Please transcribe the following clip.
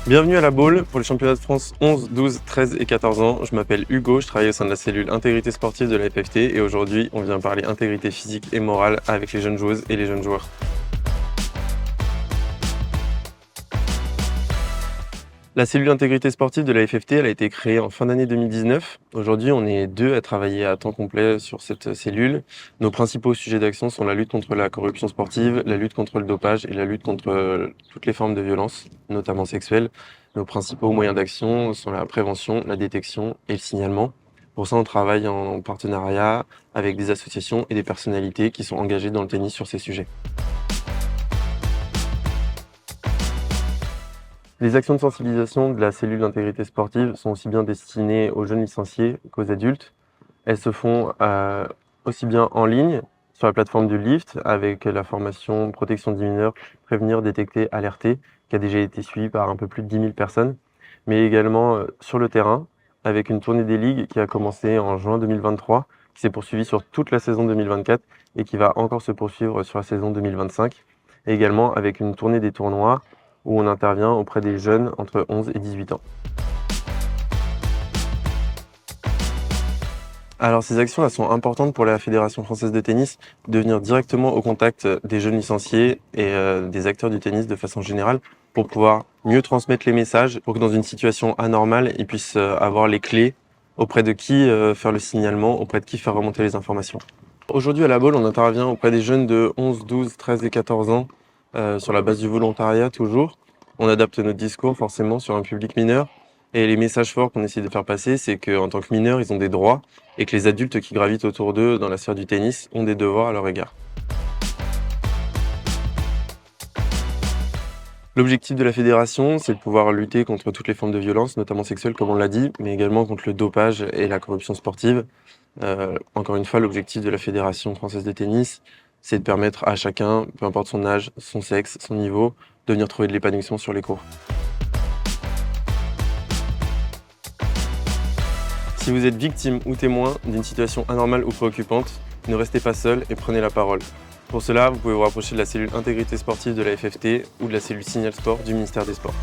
Bienvenue à la Baule pour les championnats de France 11, 12, 13 et 14 ans. Je m'appelle Hugo, je travaille au sein de la cellule intégrité sportive de la FFT et aujourd'hui on vient parler intégrité physique et morale avec les jeunes joueuses et les jeunes joueurs. La cellule intégrité sportive de la FFT elle a été créée en fin d'année 2019. Aujourd'hui on est 2 à travailler à temps complet sur cette cellule. Nos principaux sujets d'action sont la lutte contre la corruption sportive, la lutte contre le dopage et la lutte contre toutes les formes de violence, notamment sexuelles. Nos principaux moyens d'action sont la prévention, la détection et le signalement. Pour ça, on travaille en partenariat avec des associations et des personnalités qui sont engagées dans le tennis sur ces sujets. Les actions de sensibilisation de la cellule d'intégrité sportive sont aussi bien destinées aux jeunes licenciés qu'aux adultes. Elles se font aussi bien en ligne, sur la plateforme du LIFT, avec la formation protection des mineurs, prévenir, détecter, alerter, qui a déjà été suivie par un peu plus de 10 000 personnes, mais également sur le terrain, avec une tournée des ligues qui a commencé en juin 2023, qui s'est poursuivie sur toute la saison 2024 et qui va encore se poursuivre sur la saison 2025, et également avec une tournée des tournois où on intervient auprès des jeunes entre 11 et 18 ans. Alors ces actions elles sont importantes pour la Fédération française de tennis, de venir directement au contact des jeunes licenciés et des acteurs du tennis de façon générale pour pouvoir mieux transmettre les messages, pour que dans une situation anormale, ils puissent avoir les clés auprès de qui faire le signalement, auprès de qui faire remonter les informations. Aujourd'hui à la Baule, on intervient auprès des jeunes de 11, 12, 13 et 14 ans sur la base du volontariat toujours. On adapte notre discours forcément sur un public mineur. Et les messages forts qu'on essaie de faire passer, c'est qu'en tant que mineurs, ils ont des droits et que les adultes qui gravitent autour d'eux dans la sphère du tennis ont des devoirs à leur égard. L'objectif de la fédération, c'est de pouvoir lutter contre toutes les formes de violence, notamment sexuelles comme on l'a dit, mais également contre le dopage et la corruption sportive. Encore une fois, l'objectif de la Fédération française de tennis, c'est de permettre à chacun, peu importe son âge, son sexe, son niveau, de venir trouver de l'épanouissement sur les cours. Si vous êtes victime ou témoin d'une situation anormale ou préoccupante, ne restez pas seul et prenez la parole. Pour cela, vous pouvez vous rapprocher de la cellule intégrité sportive de la FFT ou de la cellule Signal Sport du ministère des Sports.